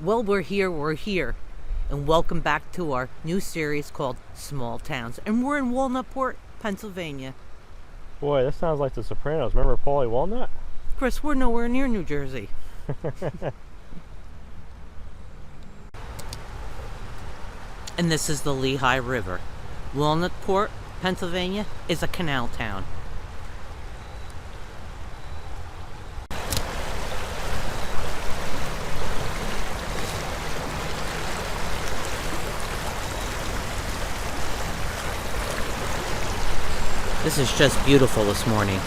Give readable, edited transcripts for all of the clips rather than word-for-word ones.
Well, we're here, and welcome back to our new series called Small Towns. And we're in Walnutport, Pennsylvania. Boy, this sounds like The Sopranos. Remember Paulie Walnut? Chris, we're nowhere near New Jersey. And this is the Lehigh River. Walnutport, Pennsylvania is a canal town. This is just beautiful this morning.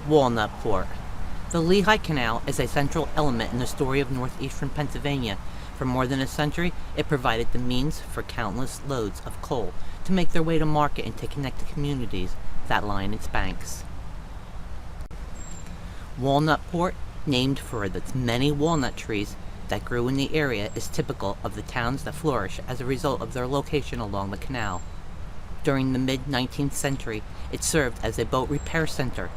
Walnutport. The Lehigh Canal is a central element in the story of northeastern Pennsylvania. For more than a century, it provided the means for countless loads of coal to make their way to market and to connect the communities that line its banks. Walnutport, named for its many walnut trees that grew in the area, is typical of the towns that flourish as a result of their location along the canal. During the mid-19th century, it served as a boat repair center.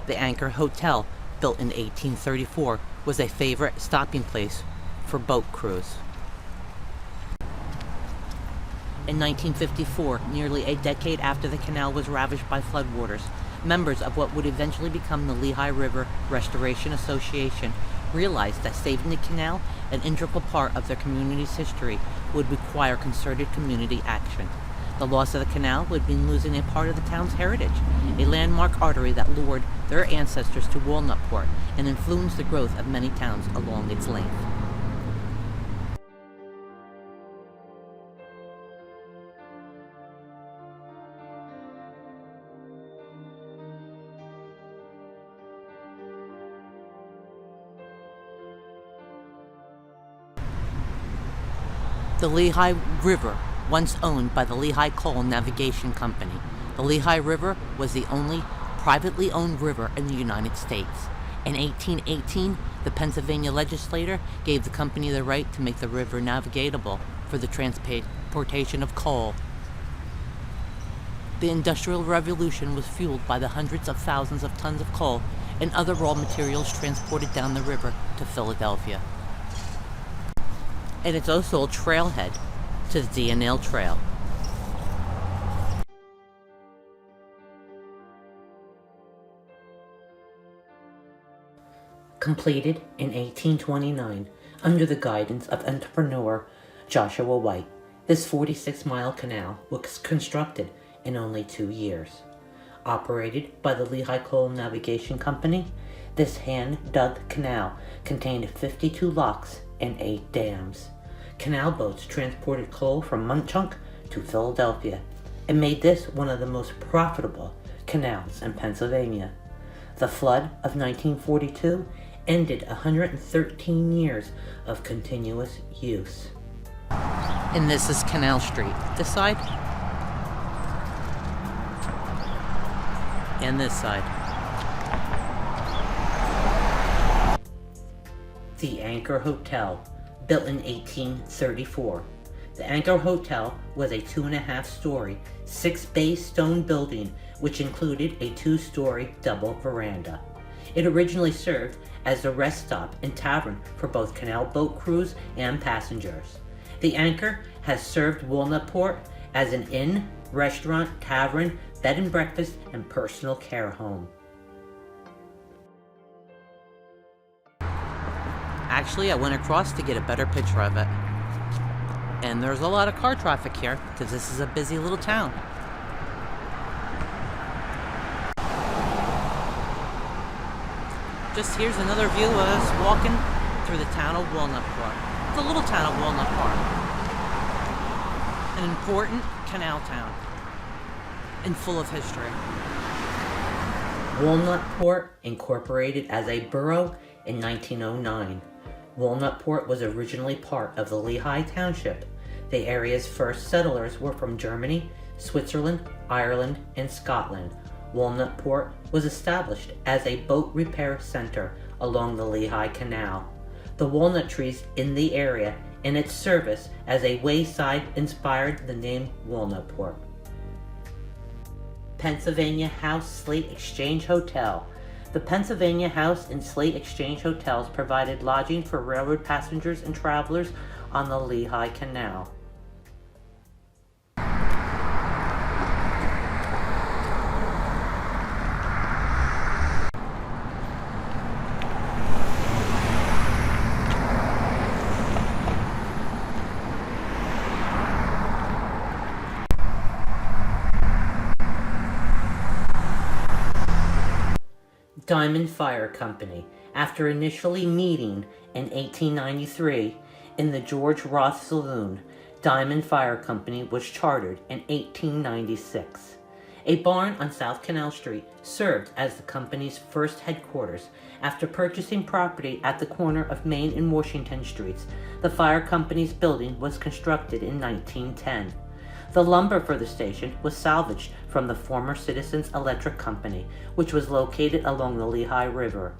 The Anchor Hotel, built in 1834, was a favorite stopping place for boat crews. In 1954, nearly a decade after the canal was ravaged by floodwaters, members of what would eventually become the Lehigh River Restoration Association realized that saving the canal, an integral part of their community's history, would require concerted community action. The loss of the canal would mean losing a part of the town's heritage, a landmark artery that lured their ancestors to Walnutport and influenced the growth of many towns along its length. The Lehigh River, once owned by the Lehigh Coal Navigation Company. The Lehigh River was the only privately owned river in the United States. In 1818, the Pennsylvania legislature gave the company the right to make the river navigable for the transportation of coal. The Industrial Revolution was fueled by the hundreds of thousands of tons of coal and other raw materials transported down the river to Philadelphia. And it's also a trailhead to the D&L Trail. Completed in 1829 under the guidance of entrepreneur Joshua White, this 46-mile canal was constructed in only 2 years. Operated by the Lehigh Coal Navigation Company, this hand-dug canal contained 52 locks and 8 dams. Canal boats transported coal from Munchunk to Philadelphia and made this one of the most profitable canals in Pennsylvania. The flood of 1942 ended 113 years of continuous use. And this is Canal Street. This side and this side. The Anchor Hotel, built in 1834. The Anchor Hotel was a 2.5-story, 6-bay stone building which included a 2-story double veranda. It originally served as a rest stop and tavern for both canal boat crews and passengers. The Anchor has served Walnutport as an inn, restaurant, tavern, bed and breakfast, and personal care home. Actually, I went across to get a better picture of it. And there's a lot of car traffic here because this is a busy little town. Just here's another view of us walking through the town of Walnutport. It's a little town of Walnutport. An important canal town and full of history. Walnutport incorporated as a borough in 1909. Walnutport was originally part of the Lehigh Township. The area's first settlers were from Germany, Switzerland, Ireland, and Scotland. Walnutport was established as a boat repair center along the Lehigh Canal. The walnut trees in the area and its service as a wayside inspired the name Walnutport. Pennsylvania House Slate Exchange Hotel, The Pennsylvania House and Slate Exchange hotels provided lodging for railroad passengers and travelers on the Lehigh Canal. Diamond Fire Company. After initially meeting in 1893 in the George Roth Saloon, Diamond Fire Company was chartered in 1896. A barn on South Canal Street served as the company's first headquarters. After purchasing property at the corner of Main and Washington Streets, the fire company's building was constructed in 1910. The lumber for the station was salvaged from the former Citizens Electric Company, which was located along the Lehigh River.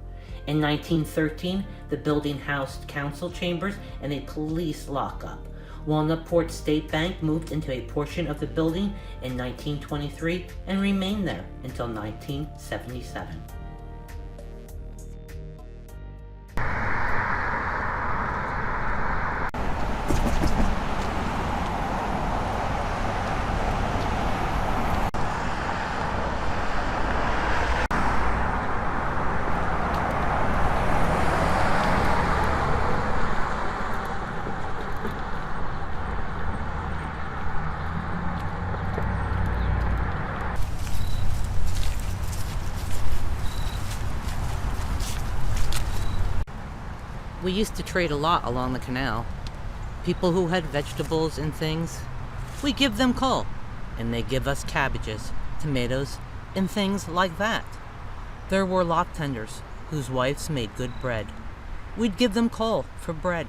In 1913, the building housed council chambers and a police lockup. Walnutport State Bank moved into a portion of the building in 1923 and remained there until 1977. We used to trade a lot along the canal. People who had vegetables and things, we give them coal, and they give us cabbages, tomatoes, and things like that. There were lock tenders whose wives made good bread. We'd give them coal for bread.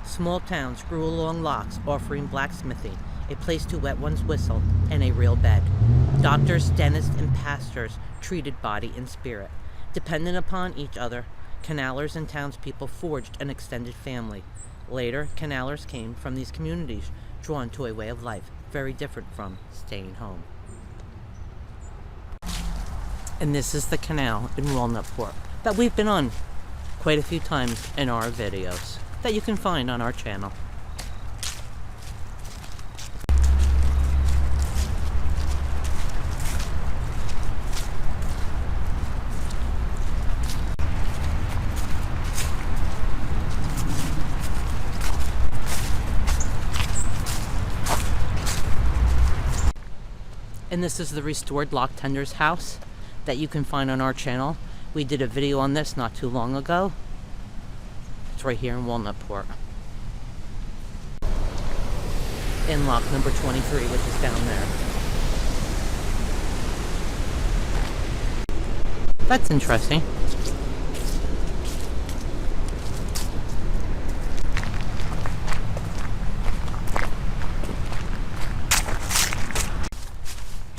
Small towns grew along locks offering blacksmithing, a place to wet one's whistle, and a real bed. Doctors, dentists, and pastors treated body and spirit. Dependent upon each other, canalers and townspeople forged an extended family. Later, canalers came from these communities, drawn to a way of life very different from staying home. And this is the canal in Walnutport that we've been on quite a few times in our videos that you can find on our channel. And this is the restored lock tender's house that you can find on our channel. We did a video on this not too long ago. It's right here in Walnutport. In lock number 23, which is down there. That's interesting.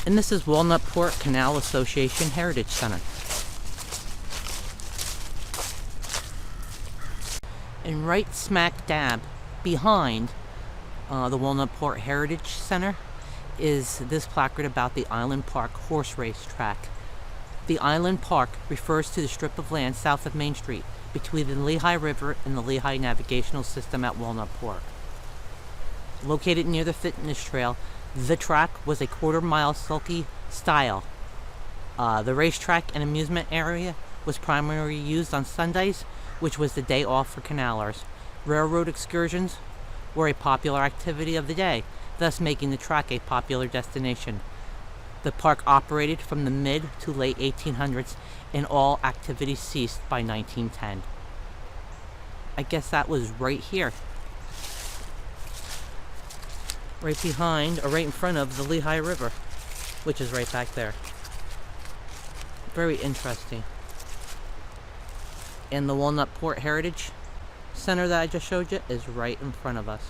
And this is Walnutport Canal Association Heritage Center. And right smack dab behind the Walnutport Heritage Center is this placard about the Island Park horse race track. The Island Park refers to the strip of land south of Main Street between the Lehigh River and the Lehigh Navigational System at Walnutport. Located near the fitness trail, the track was a quarter-mile sulky style. The racetrack and amusement area was primarily used on Sundays, which was the day off for canalers. Railroad excursions were a popular activity of the day, thus making the track a popular destination. The park operated from the mid to late 1800s, and all activities ceased by 1910. I guess that was right here. Right behind, or right in front of the Lehigh River, which is right back there. Very interesting. And the Walnutport Heritage Center that I just showed you is right in front of us.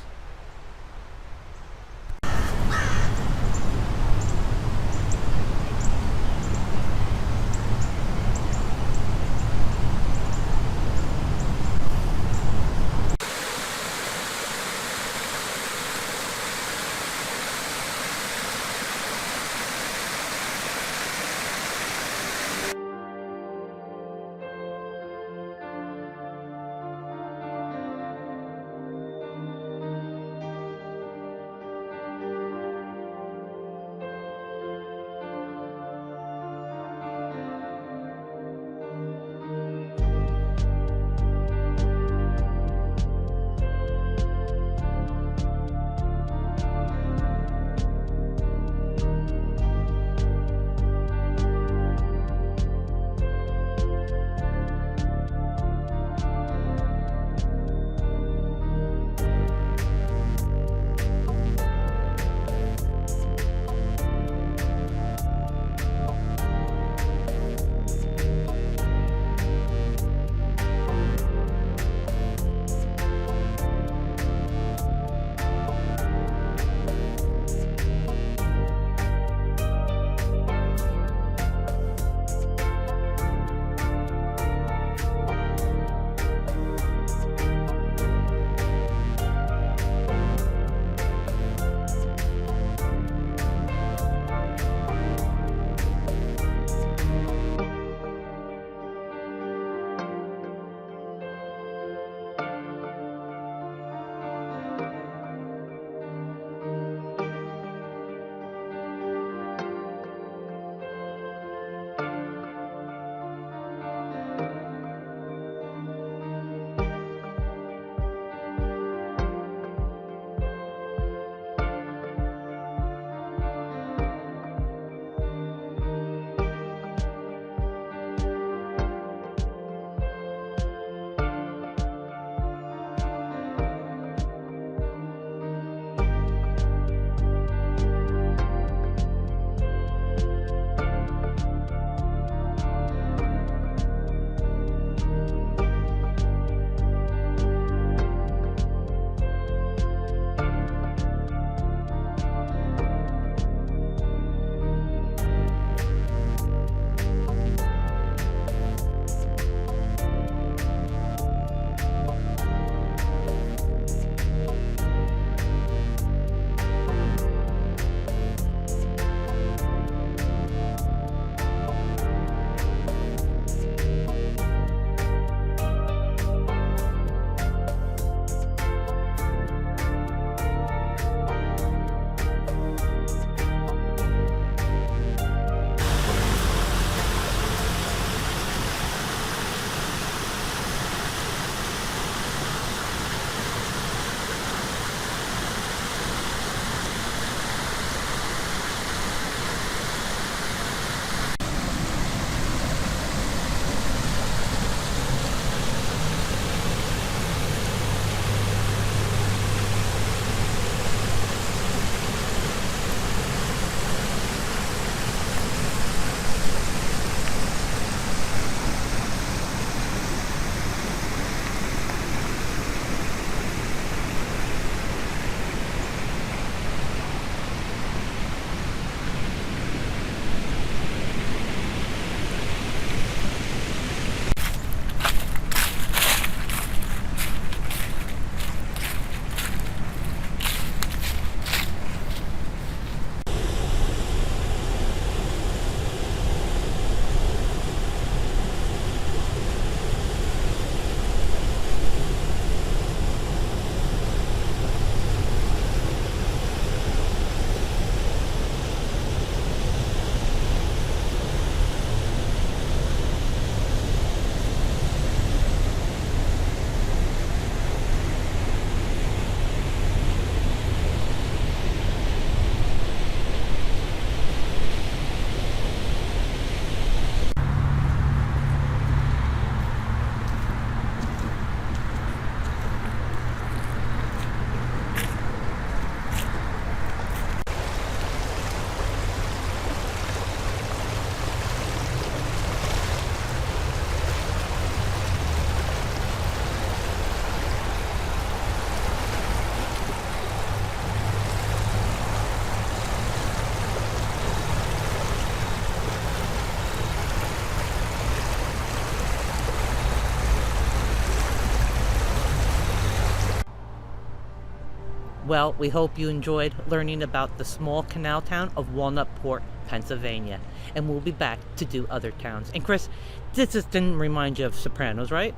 Well, we hope you enjoyed learning about the small canal town of Walnutport, Pennsylvania. And we'll be back to do other towns. And Chris, this just didn't remind you of Sopranos, right?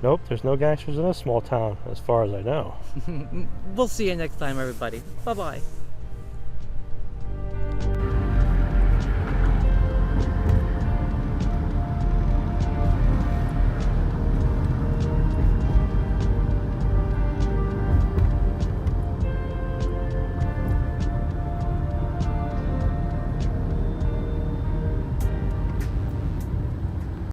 Nope, there's no gangsters in this small town, as far as I know. We'll see you next time, everybody. Bye-bye.